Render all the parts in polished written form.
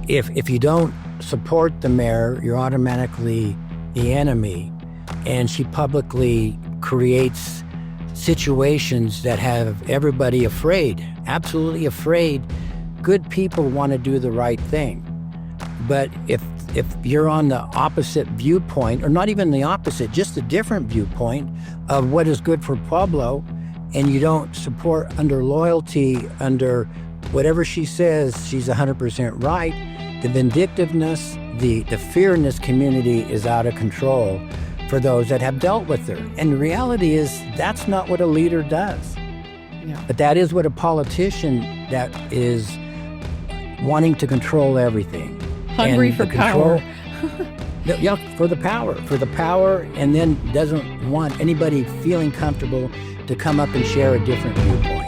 if you don't support the mayor, you're automatically the enemy. And she publicly creates situations that have everybody afraid, absolutely afraid. Good people want to do the right thing. But if you're on the opposite viewpoint, or not even the opposite, just a different viewpoint of what is good for Pueblo, and you don't support under loyalty, under whatever she says, she's 100% right, the vindictiveness, the fear in this community is out of control for those that have dealt with her. And the reality is that's not what a leader does. Yeah. But that is what a politician that is wanting to control everything. Hungry for power. Yeah, for the power, and then doesn't want anybody feeling comfortable to come up and share a different viewpoint.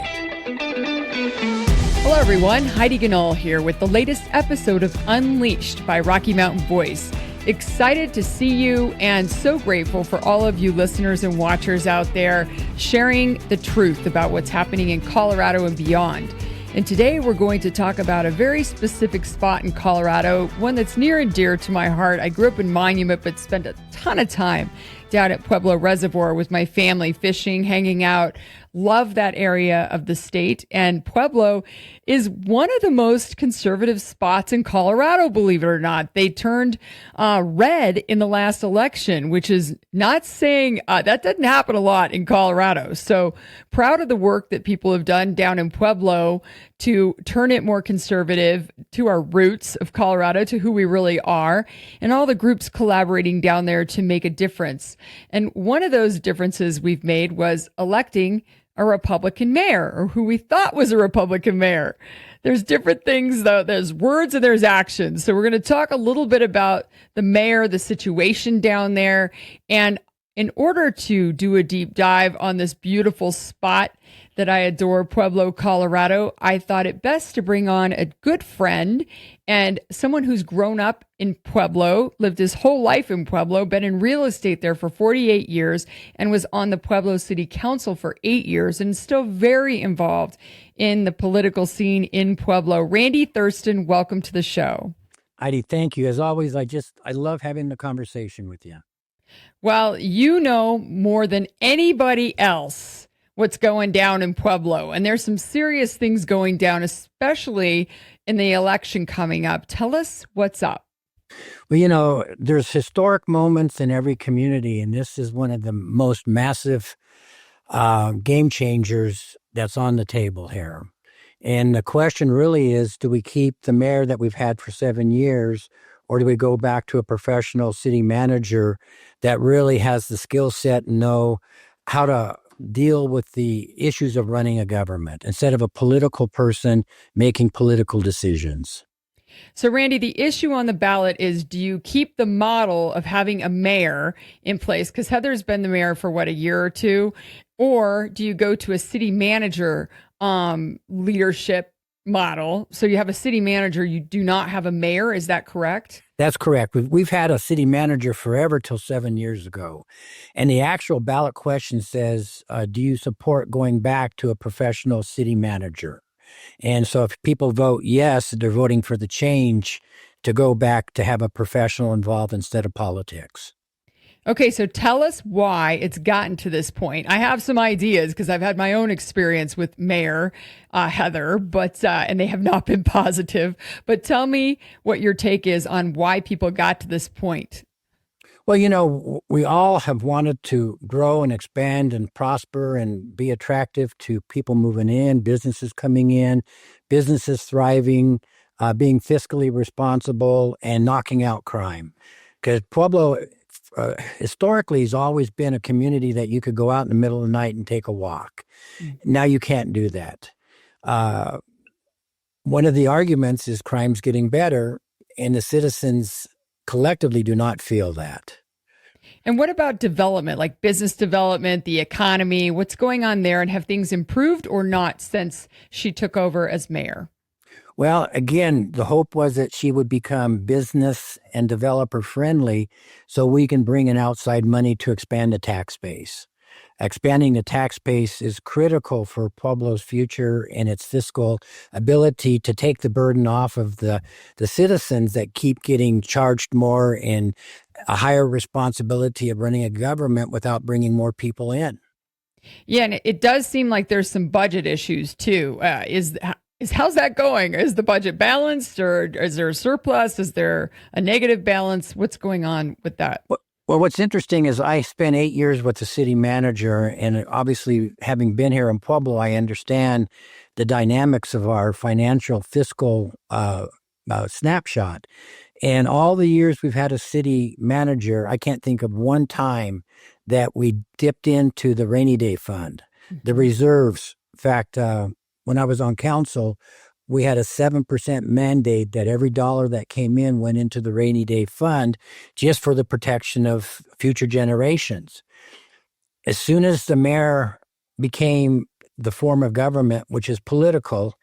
Hello, everyone. Heidi Ganahl here with the latest episode of Unleashed by Rocky Mountain Voice. Excited to see you and so grateful for all of you listeners and watchers out there sharing the truth about what's happening in Colorado and beyond. And today we're going to talk about a very specific spot in Colorado, one that's near and dear to my heart. I grew up in Monument, but spent a ton of time down at Pueblo Reservoir with my family, fishing, hanging out. Love that area of the state. And Pueblo is one of the most conservative spots in Colorado, believe it or not. They turned red in the last election, which is not saying that doesn't happen a lot in Colorado. So proud of the work that people have done down in Pueblo to turn it more conservative to our roots of Colorado, to who we really are, and all the groups collaborating down there to make a difference. And one of those differences we've made was electing a Republican mayor, or who we thought was a Republican mayor. There's different things, though. There's words and there's actions. So we're going to talk a little bit about the mayor, the situation down there. And in order to do a deep dive on this beautiful spot that I adore, Pueblo, Colorado, I thought it best to bring on a good friend and someone who's grown up in Pueblo, lived his whole life in Pueblo, been in real estate there for 48 years, and was on the Pueblo City Council for 8 years, and still very involved in the political scene in Pueblo. Randy Thurston, welcome to the show. Heidi, thank you. As always, I love having the conversation with you. Well, you know more than anybody else what's going down in Pueblo. And there's some serious things going down, especially in the election coming up. Tell us what's up. Well, there's historic moments in every community, and this is one of the most massive game changers that's on the table here. And the question really is, do we keep the mayor that we've had for 7 years, or do we go back to a professional city manager that really has the skill set and know how to deal with the issues of running a government instead of a political person making political decisions? So, Randy, the issue on the ballot is, do you keep the model of having a mayor in place? Because Heather's been the mayor for, a year or two? Or do you go to a city manager leadership model? So you have a city manager, you do not have a mayor. Is that correct? That's correct. We've had a city manager forever till 7 years ago. And the actual ballot question says, do you support going back to a professional city manager? And so if people vote yes, they're voting for the change to go back to have a professional involved instead of politics. Okay, so tell us why it's gotten to this point. I have some ideas because I've had my own experience with Mayor Heather, but and they have not been positive. But tell me what your take is on why people got to this point. Well, we all have wanted to grow and expand and prosper and be attractive to people moving in, businesses coming in, businesses thriving, being fiscally responsible, and knocking out crime. Because Pueblo historically has always been a community that you could go out in the middle of the night and take a walk. Mm-hmm. Now you can't do that. One of the arguments is crime's getting better, and the citizens collectively do not feel that. And what about development, like business development, the economy? What's going on there, and have things improved or not since she took over as mayor? Well, again, the hope was that she would become business and developer friendly so we can bring in outside money to expand the tax base. Expanding the tax base is critical for Pueblo's future and its fiscal ability to take the burden off of the citizens that keep getting charged more and a higher responsibility of running a government without bringing more people in. Yeah, and it does seem like there's some budget issues too. How's that going? Is the budget balanced, or is there a surplus? Is there a negative balance? What's going on with that? Well, what's interesting is I spent 8 years with the city manager, and obviously having been here in Pueblo, I understand the dynamics of our financial fiscal snapshot. And all the years we've had a city manager, I can't think of one time that we dipped into the rainy day fund, the reserves. In fact, when I was on council, we had a 7% mandate that every dollar that came in went into the rainy day fund just for the protection of future generations. As soon as the mayor became the form of government, which is political,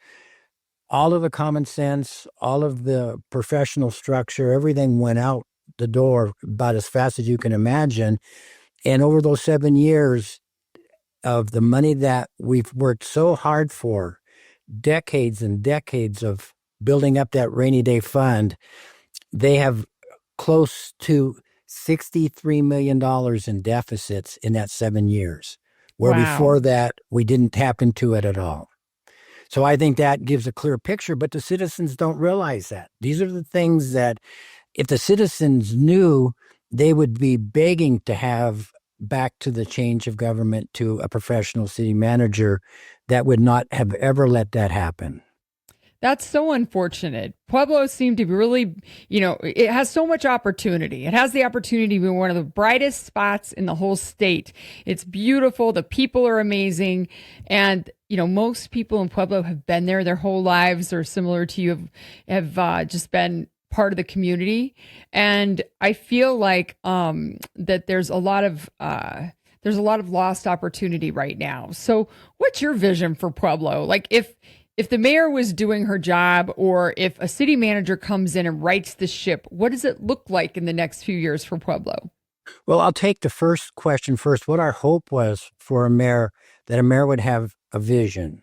all of the common sense, all of the professional structure, everything went out the door about as fast as you can imagine. And over those 7 years of the money that we've worked so hard for, decades and decades of building up that rainy day fund, they have close to $63 million in deficits in that 7 years, where before that, we didn't tap into it at all. So I think that gives a clear picture, but the citizens don't realize that. These are the things that if the citizens knew, they would be begging to have back to the change of government to a professional city manager that would not have ever let that happen. That's so unfortunate. Pueblo seemed to be really, it has so much opportunity. It has the opportunity to be one of the brightest spots in the whole state. It's beautiful. The people are amazing. And, most people in Pueblo have been there their whole lives, or similar to you, have just been part of the community. And I feel like that there's a lot of lost opportunity right now. So what's your vision for Pueblo? Like if the mayor was doing her job, or if a city manager comes in and rights the ship, what does it look like in the next few years for Pueblo? Well, I'll take the first question first. What our hope was for a mayor, that a mayor would have a vision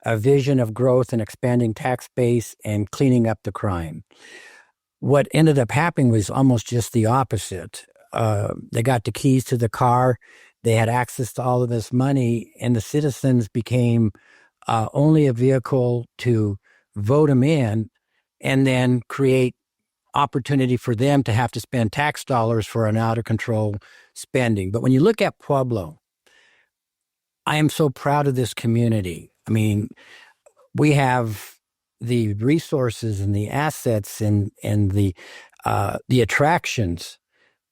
of growth and expanding tax base and cleaning up the crime. What ended up happening was almost just the opposite. They got the keys to the car. They had access to all of this money, and the citizens became only a vehicle to vote them in and then create opportunity for them to have to spend tax dollars for an out of control spending. But when you look at Pueblo, I am so proud of this community. I mean, we have the resources and the assets and the attractions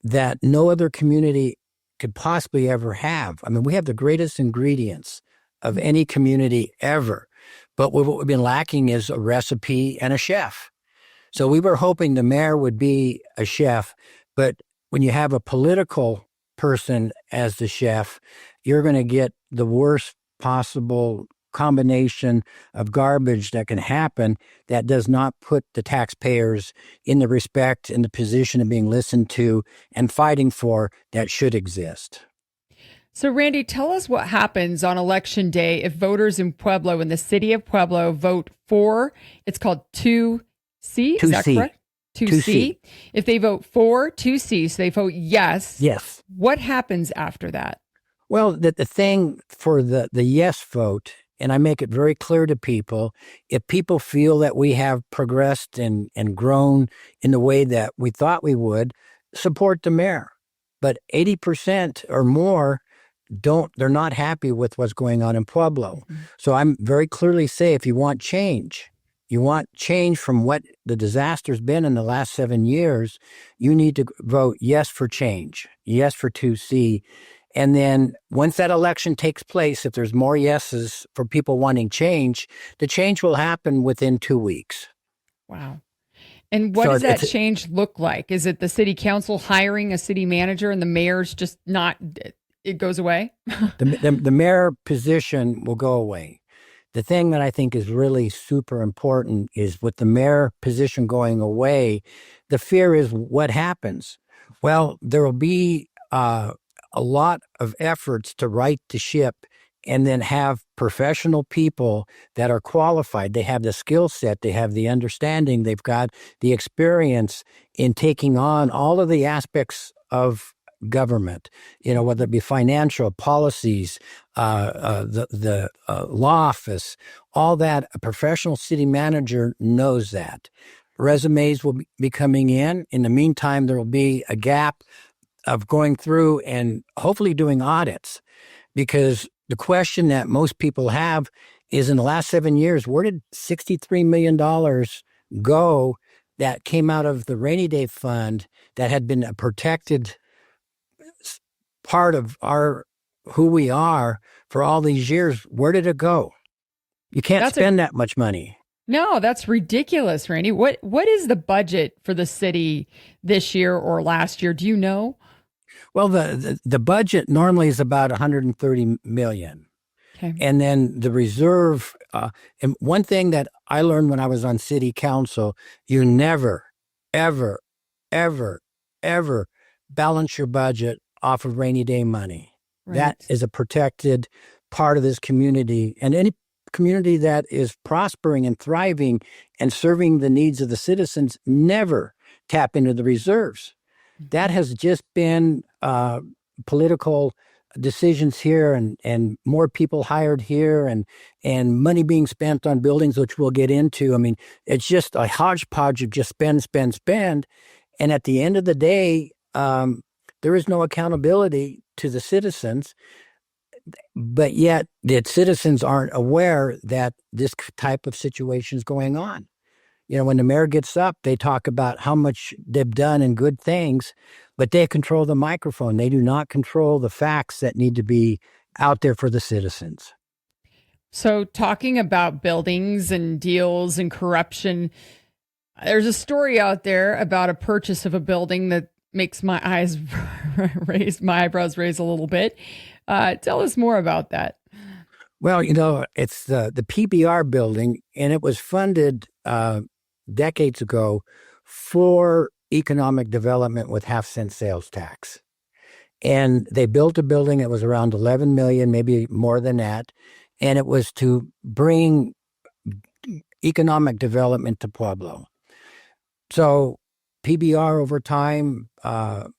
that no other community could possibly ever have. I mean, we have the greatest ingredients of any community ever. But what we've been lacking is a recipe and a chef. So we were hoping the mayor would be a chef, but when you have a political person as the chef, you're going to get the worst possible combination of garbage that can happen that does not put the taxpayers in the respect and the position of being listened to and fighting for that should exist. So, Randy, tell us what happens on election day if voters in Pueblo, in the city of Pueblo, vote for, it's called 2C, is that correct? 2C. If they vote for 2C, so they vote yes. Yes. What happens after that? Well, the thing for the yes vote, and I make it very clear to people, if people feel that we have progressed and grown in the way that we thought we would, support the mayor. But 80% or more they're not happy with what's going on in Pueblo. Mm-hmm. So I'm very clearly say, if you want change from what the disaster's been in the last 7 years, you need to vote yes for change, yes for 2C. And then once that election takes place, if there's more yeses for people wanting change, the change will happen within 2 weeks. Wow. And what does that change look like? Is it the city council hiring a city manager and the mayor's just not, it goes away? The mayor position will go away. The thing that I think is really super important is with the mayor position going away, the fear is what happens? Well, there will be a lot of efforts to right the ship and then have professional people that are qualified. They have the skill set, they have the understanding, they've got the experience in taking on all of the aspects of government, whether it be financial policies, the law office, all that. A professional city manager knows that. Resumes will be coming in. In the meantime, there will be a gap of going through and hopefully doing audits, because the question that most people have is, in the last 7 years, where did $63 million go that came out of the rainy day fund that had been a protected part of who we are for all these years? Where did it go? You can't spend that much money. No, that's ridiculous, Randy. What is the budget for the city this year or last year? Do you know? Well, the budget normally is about $130 million. Okay. And then the reserve, and one thing that I learned when I was on city council, you never, ever, ever, ever balance your budget off of rainy day money. Right. That is a protected part of this community. And any community that is prospering and thriving and serving the needs of the citizens never tap into the reserves. That has just been political decisions here, and more people hired here, and money being spent on buildings, which we'll get into. I mean, it's just a hodgepodge of just spend. And at the end of the day, there is no accountability to the citizens. But yet the citizens aren't aware that this type of situation is going on. When the mayor gets up, they talk about how much they've done and good things, but they control the microphone. They do not control the facts that need to be out there for the citizens. So talking about buildings and deals and corruption, there's a story out there about a purchase of a building that makes my eyebrows raise a little bit. Tell us more about that. Well, it's the PBR building, and it was funded decades ago for economic development with half-cent sales tax. And they built a building that was around $11 million, maybe more than that, and it was to bring economic development to Pueblo. So PBR over time, the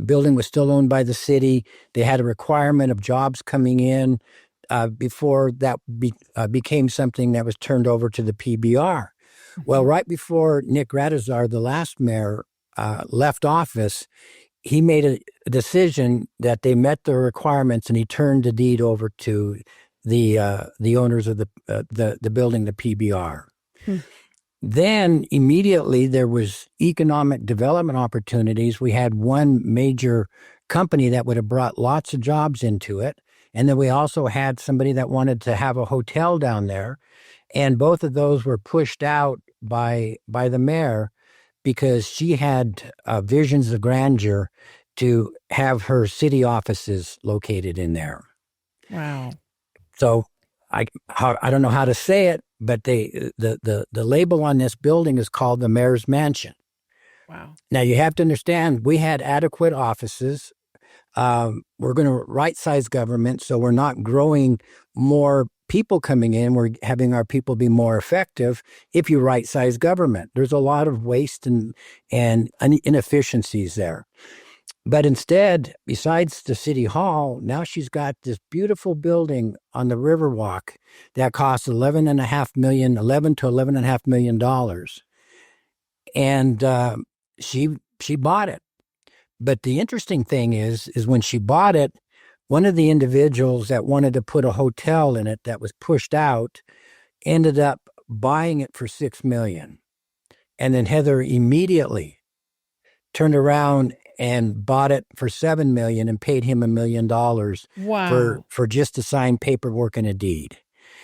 building was still owned by the city. They had a requirement of jobs coming in before that became something that was turned over to the PBR. Well, right before Nick Radazar, the last mayor, left office, he made a decision that they met the requirements, and he turned the deed over to the owners of the building, the PBR. Then immediately there was economic development opportunities. We had one major company that would have brought lots of jobs into it. And then we also had somebody that wanted to have a hotel down there. And both of those were pushed out by the mayor because she had visions of grandeur to have her city offices located in there. Wow. So I don't know how to say it, but the label on this building is called the Mayor's Mansion. Wow. Now you have to understand, we had adequate offices. We're going to right-size government, so we're not growing more people coming in. We're having our people be more effective if you right-size government. There's a lot of waste and inefficiencies there. But instead, besides the city hall, now she's got this beautiful building on the Riverwalk that costs $11 to $11.5 million. And she bought it. But the interesting thing is when she bought it, one of the individuals that wanted to put a hotel in it that was pushed out ended up buying it for $6 million. And then Heather immediately turned around and bought it for $7 million and paid him $1 million. Wow. for just to sign paperwork and a deed.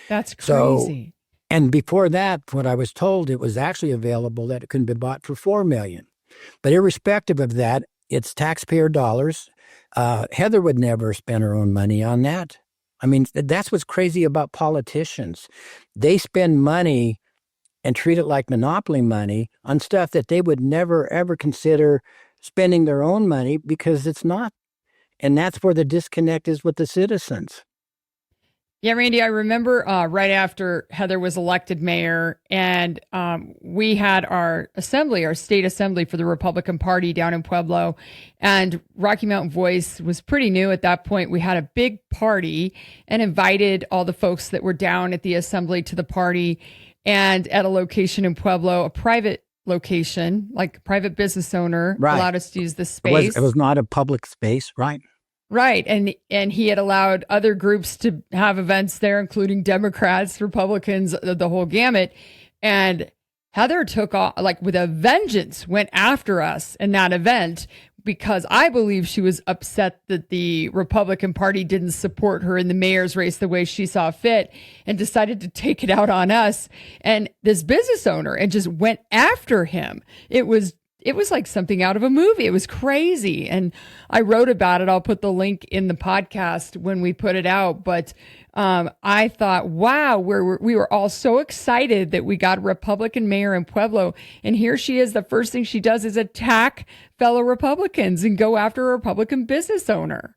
That's crazy. And before that, what I was told, it was actually available that it couldn't be bought for $4 million. But irrespective of that, it's taxpayer dollars. Heather would never spend her own money on that. I mean, that's what's crazy about politicians. They spend money and treat it like monopoly money on stuff that they would never, ever consider spending their own money because it's not And that's where the disconnect is with the citizens. Yeah, Randy, I remember right after Heather was elected mayor, and we had our assembly, our state assembly for the Republican Party down in Pueblo. And Rocky Mountain Voice was pretty new at that point. We had a big party and invited all the folks that were down at the assembly to the party. And at a location in Pueblo, a private location, like a private business owner, allowed us to use the space. It was not a public space, right? Right. And he had allowed other groups to have events there, including Democrats, Republicans, the whole gamut. And Heather took off, like with a vengeance, went after us in that event because I believe she was upset that the Republican Party didn't support her in the mayor's race the way she saw fit and decided to take it out on us and this business owner and just went after him. It was like something out of a movie. It was crazy. And I wrote about it. I'll put the link in the podcast when we put it out. But I thought, wow, we were all so excited that we got a Republican mayor in Pueblo. And here she is. The first thing she does is attack fellow Republicans and go after a Republican business owner.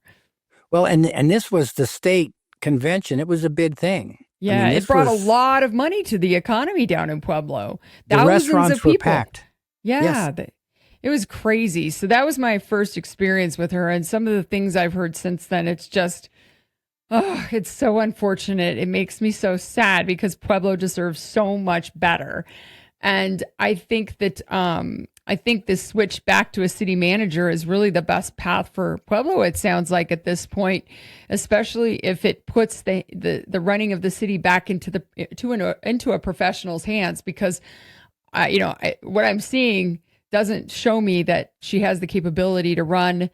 Well, and this was the state convention. It was a big thing. Yeah, it brought a lot of money to the economy down in Pueblo. The restaurants were packed. Yeah, yes. It was crazy. So that was my first experience with her. And some of the things I've heard since then, it's just, it's so unfortunate. It makes me so sad because Pueblo deserves so much better. And I think that, this switch back to a city manager is really the best path for Pueblo, it sounds like at this point, especially if it puts the running of the city back into a professional's hands, because what I'm seeing doesn't show me that she has the capability to run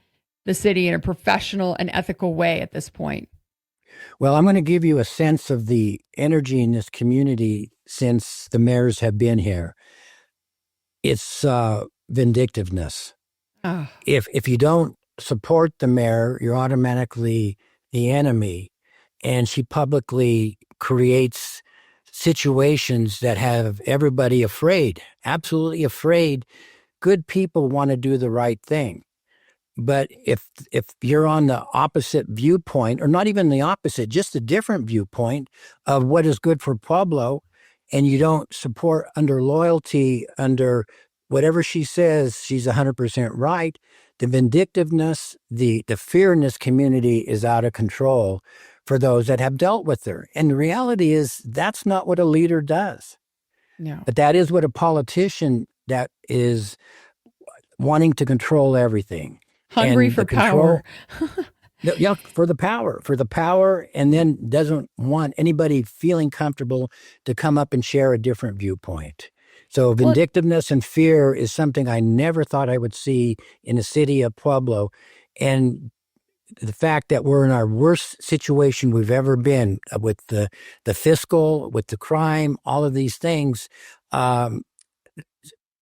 the city in a professional and ethical way at this point. Well, I'm going to give you a sense of the energy in this community since the mayors have been here. It's vindictiveness. If you don't support the mayor, you're automatically the enemy. And she publicly creates situations that have everybody afraid, absolutely afraid. Good people want to do the right thing. But if you're on the opposite viewpoint, or not even the opposite, just a different viewpoint of what is good for Pueblo, and you don't support under loyalty, under whatever she says, she's 100% right, the vindictiveness, the fear in this community is out of control for those that have dealt with her. And the reality is that's not what a leader does. No. But that is what a politician that is wanting to control everything. Hungry for power. Yeah, for the power, and then doesn't want anybody feeling comfortable to come up and share a different viewpoint. So vindictiveness and fear is something I never thought I would see in the city of Pueblo. And the fact that we're in our worst situation we've ever been with the fiscal, with the crime, all of these things,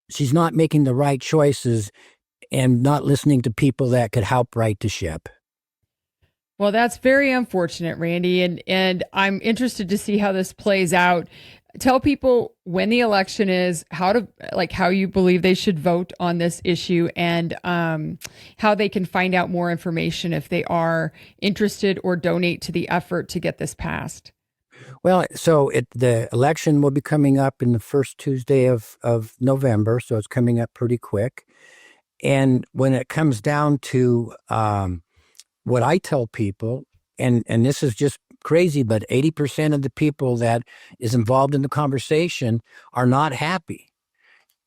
she's not making the right choices and not listening to people that could help right the ship. Well, that's very unfortunate, Randy, and I'm interested to see how this plays out. Tell people when the election is, how you believe they should vote on this issue, and how they can find out more information if they are interested or donate to the effort to get this passed. Well, so the election will be coming up in the first Tuesday of November, so it's coming up pretty quick. And when it comes down to what I tell people, and this is just crazy, but 80% of the people that is involved in the conversation are not happy.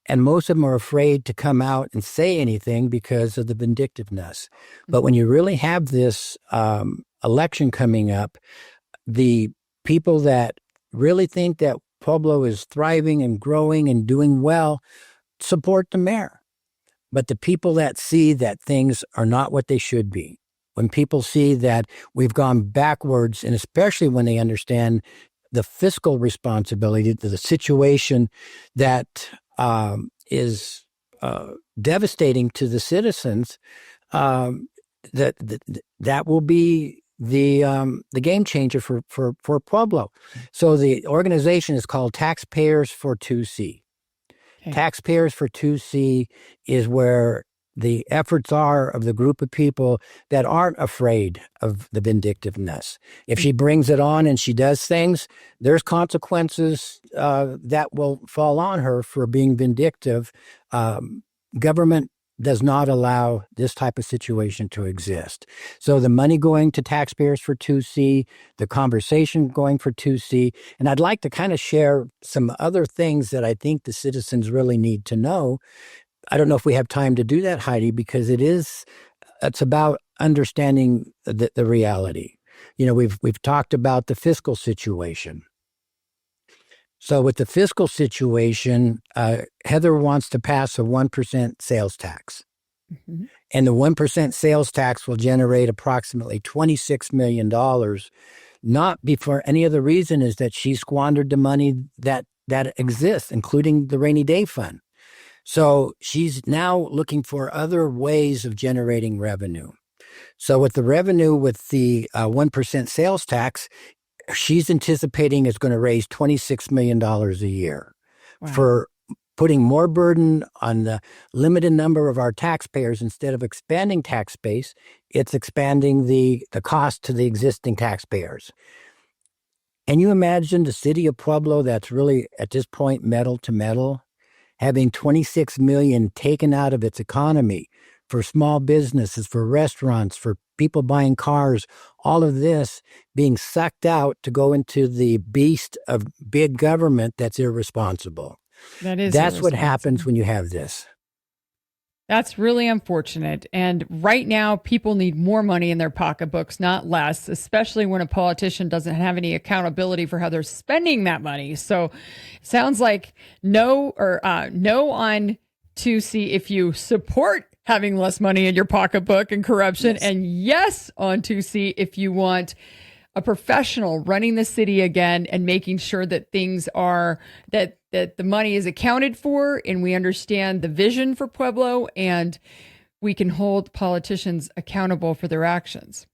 And most of them are afraid to come out and say anything because of the vindictiveness. But when you really have this election coming up, the people that really think that Pueblo is thriving and growing and doing well support the mayor. But the people that see that things are not what they should be, when people see that we've gone backwards, and especially when they understand the fiscal responsibility, the situation that is devastating to the citizens, that will be the game changer for Pueblo. So the organization is called Taxpayers for 2C. Okay. Taxpayers for 2C is where the efforts are of the group of people that aren't afraid of the vindictiveness. If she brings it on and she does things, there's consequences that will fall on her for being vindictive. Government does not allow this type of situation to exist. So the money going to taxpayers for 2C, the conversation going for 2C, and I'd like to kind of share some other things that I think the citizens really need to know. I don't know if we have time to do that, Heidi, because it's about understanding the reality. We've talked about the fiscal situation. So with the fiscal situation, Heather wants to pass a 1% sales tax. Mm-hmm. And the 1% sales tax will generate approximately $26 million, not before any other reason is that she squandered the money that exists, including the rainy day fund. So she's now looking for other ways of generating revenue. So with the revenue with the 1% sales tax, she's anticipating it's going to raise $26 million a year. Wow. For putting more burden on the limited number of our taxpayers. Instead of expanding tax base, it's expanding the cost to the existing taxpayers. Can you imagine the city of Pueblo that's really at this point metal to metal, having $26 million taken out of its economy for small businesses, for restaurants, for people buying cars, all of this being sucked out to go into the beast of big government that's irresponsible. That's what happens when you have this. That's really unfortunate. And right now, people need more money in their pocketbooks, not less, especially when a politician doesn't have any accountability for how they're spending that money. So it sounds like no on 2C if you support having less money in your pocketbook and corruption, yes. And yes on 2C if you want a professional running the city again and making sure that things are, that the money is accounted for and we understand the vision for Pueblo and we can hold politicians accountable for their actions.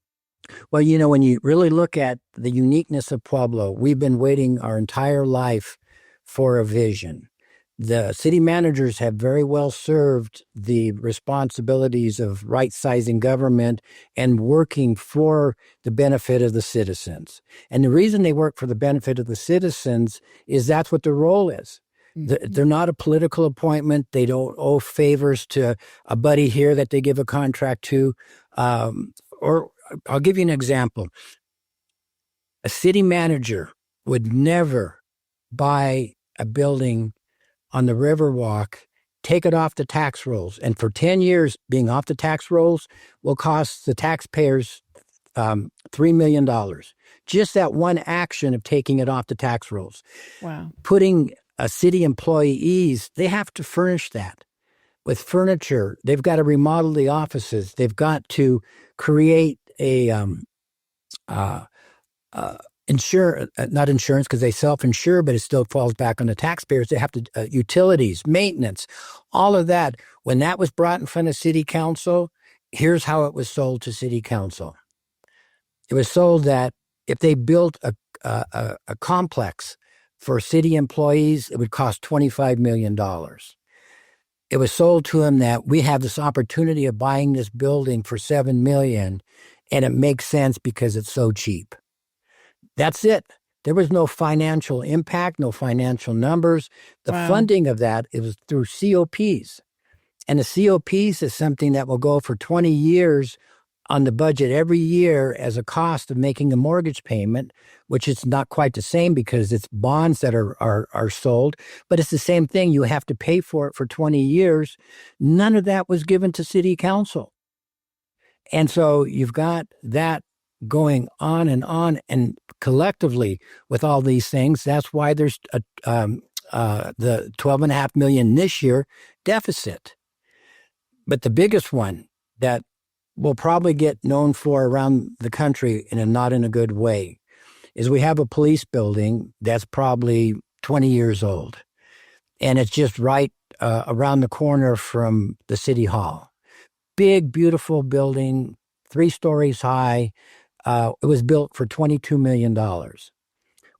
Well, when you really look at the uniqueness of Pueblo, we've been waiting our entire life for a vision. The city managers have very well served the responsibilities of right-sizing government and working for the benefit of the citizens. And the reason they work for the benefit of the citizens is that's what their role is. Mm-hmm. They're not a political appointment. They don't owe favors to a buddy here that they give a contract to. Or I'll give you an example. A city manager would never buy a building on the Riverwalk, take it off the tax rolls. And for 10 years, being off the tax rolls will cost the taxpayers $3 million. Just that one action of taking it off the tax rolls. Wow. Putting city employees, they have to furnish that with furniture. They've got to remodel the offices. They've got to create a not insurance because they self-insure, but it still falls back on the taxpayers. They have to, utilities, maintenance, all of that. When that was brought in front of city council, here's how it was sold to city council. It was sold that if they built a complex for city employees, it would cost $25 million. It was sold to them that we have this opportunity of buying this building for $7 million, and it makes sense because it's so cheap. That's it. There was no financial impact, no financial numbers. The funding of that, it was through COPs. And the COPs is something that will go for 20 years on the budget every year as a cost of making a mortgage payment, which is not quite the same because it's bonds that are sold, but it's the same thing. You have to pay for it for 20 years. None of that was given to city council. And so you've got that going on, and collectively with all these things, that's why there's the $12.5 million this year deficit. But the biggest one that will probably get known for around the country not in a good way is we have a police building that's probably 20 years old, and it's just right around the corner from the city hall. Big, beautiful building, 3 stories high. It was built for $22 million.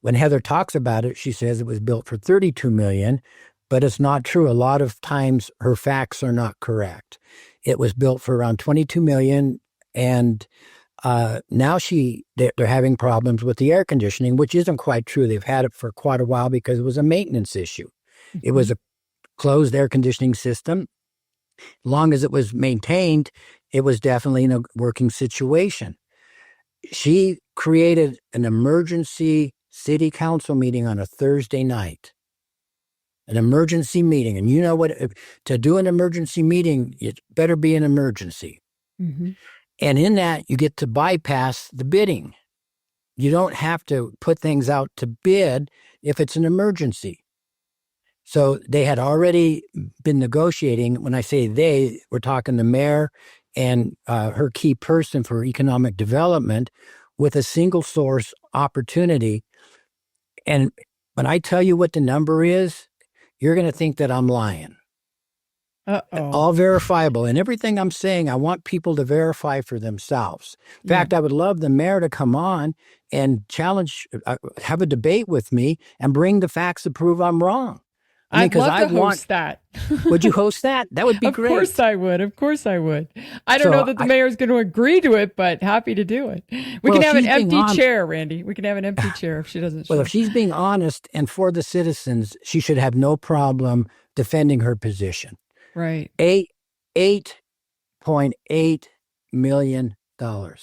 When Heather talks about it, she says it was built for $32 million, but it's not true. A lot of times her facts are not correct. It was built for around 22 million, and now they're having problems with the air conditioning, which isn't quite true. They've had it for quite a while because it was a maintenance issue. It was a closed air conditioning system. As long as it was maintained, it was definitely in a working situation. She created an emergency city council meeting on a Thursday night. An emergency meeting. And you know what? To do an emergency meeting, it better be an emergency. Mm-hmm. And in that, you get to bypass the bidding. You don't have to put things out to bid if it's an emergency. So they had already been negotiating. When I say they, we're talking the mayor and her key person for economic development with a single source opportunity. And when I tell you what the number is, you're going to think that I'm lying. Uh-oh. All verifiable. And everything I'm saying, I want people to verify for themselves. In fact, I would love the mayor to come on and challenge, have a debate with me and bring the facts to prove I'm wrong. I'd love to host that. Would you host that? That would be great. Of course I would. Of course I would. I don't know that the mayor's going to agree to it, but happy to do it. We can have an empty chair, Randy. We can have an empty chair if she doesn't show. Well, if she's being honest and for the citizens, she should have no problem defending her position. Right. $8.8 million for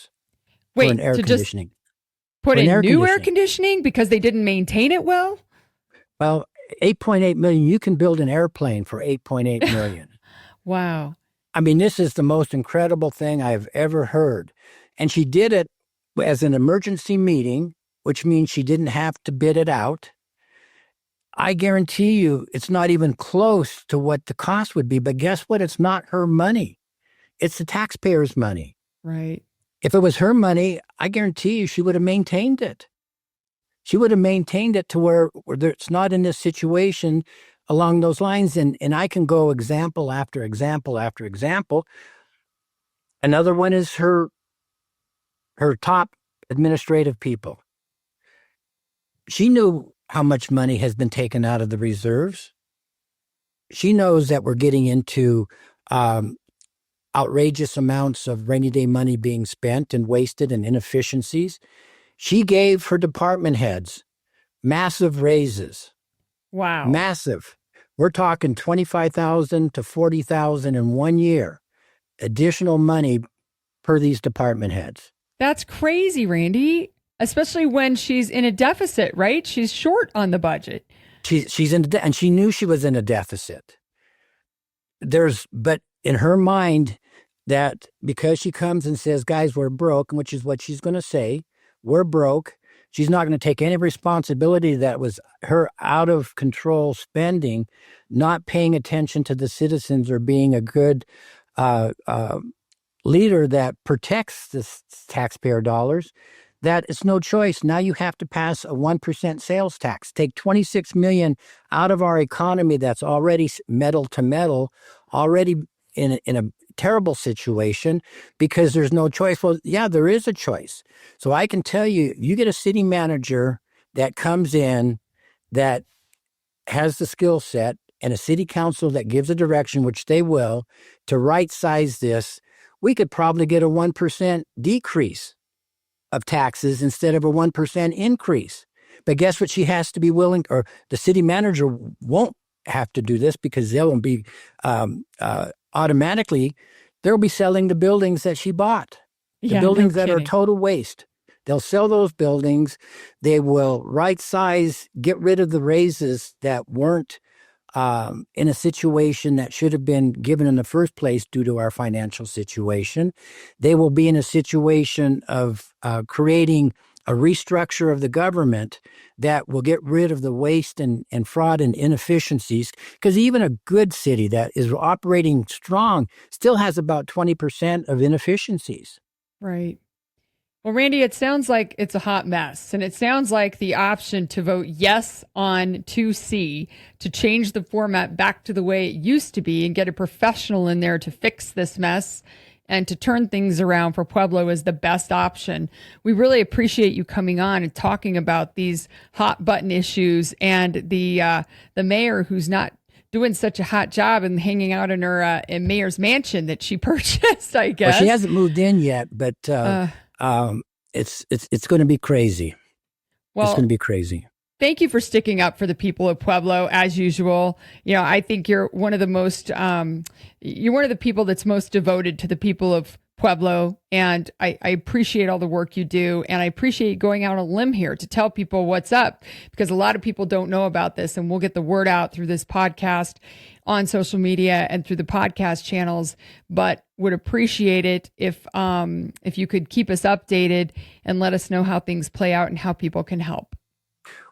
an air conditioning. Just put in new air conditioning because they didn't maintain it well? Well, $8.8 million, you can build an airplane for $8.8 million. Wow. I mean, this is the most incredible thing I've ever heard. And she did it as an emergency meeting, which means she didn't have to bid it out. I guarantee you it's not even close to what the cost would be. But guess what? It's not her money. It's the taxpayers' money. Right. If it was her money, I guarantee you she would have maintained it. She would have maintained it to where it's not in this situation along those lines. And I can go example after example after example. Another one is her top administrative people. She knew how much money has been taken out of the reserves. She knows that we're getting into outrageous amounts of rainy day money being spent and wasted and inefficiencies. She gave her department heads massive raises. Wow. Massive. We're talking $25,000 to $40,000 in 1 year. Additional money per these department heads. That's crazy, Randy. Especially when she's in a deficit, right? She's short on the budget. She's in and she knew she was in a deficit. But in her mind, that because she comes and says, guys, we're broke, which is what she's going to say, we're broke. She's not going to take any responsibility that was her out of control spending, not paying attention to the citizens or being a good leader that protects the taxpayer dollars. That it's no choice. Now you have to pass a 1% sales tax, take 26 million out of our economy that's already metal to metal, already in a terrible situation because there's no choice. Well, yeah, there is a choice. So I can tell you, you get a city manager that comes in that has the skill set and a city council that gives a direction, which they will, to right size this, we could probably get a 1% decrease of taxes instead of a 1% increase. But guess what? She has to be willing, or the city manager won't have to do this because they'll be automatically, they'll be selling the buildings that she bought, the buildings that are total waste. They'll sell those buildings. They will right size, get rid of the raises that weren't in a situation that should have been given in the first place due to our financial situation. They will be in a situation of creating a restructure of the government that will get rid of the waste and fraud and inefficiencies, because even a good city that is operating strong still has about 20% of inefficiencies. Right. Well, Randy, it sounds like it's a hot mess, and it sounds like the option to vote yes on 2C to change the format back to the way it used to be and get a professional in there to fix this mess and to turn things around for Pueblo is the best option. We really appreciate you coming on and talking about these hot button issues and the mayor who's not doing such a hot job and hanging out in her in mayor's mansion that she purchased, I guess. Well, she hasn't moved in yet, but it's going to be crazy. Well, it's going to be crazy. Thank you for sticking up for the people of Pueblo, as usual. I think you're one of the most, you're one of the people that's most devoted to the people of Pueblo. And I appreciate all the work you do. And I appreciate going out on a limb here to tell people what's up, because a lot of people don't know about this. And we'll get the word out through this podcast on social media and through the podcast channels, but would appreciate it if you could keep us updated and let us know how things play out and how people can help.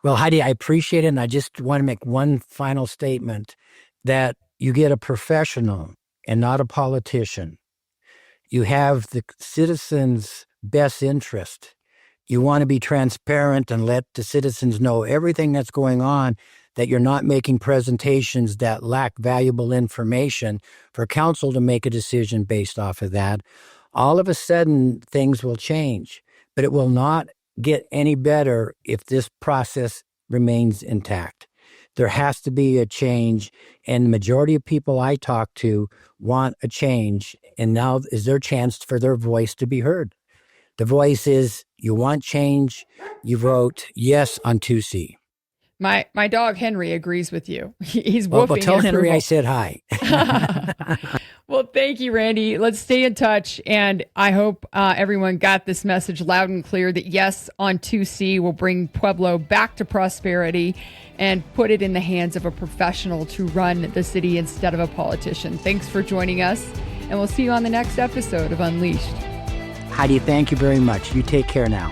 Well, Heidi, I appreciate it. And I just want to make one final statement that you get a professional and not a politician. You have the citizens' best interest. You want to be transparent and let the citizens know everything that's going on, that you're not making presentations that lack valuable information for council to make a decision based off of that. All of a sudden, things will change, but it will not get any better if this process remains intact. There has to be a change, and the majority of people I talk to want a change, and now is their chance for their voice to be heard. The voice is, you want change, you vote yes on 2C. My dog Henry agrees with you. He's woofing. Well, tell Henry I said hi. Well, thank you, Randy. Let's stay in touch. And I hope everyone got this message loud and clear that yes on 2C will bring Pueblo back to prosperity and put it in the hands of a professional to run the city instead of a politician. Thanks for joining us. And we'll see you on the next episode of Unleashed. Heidi, thank you very much. You take care now.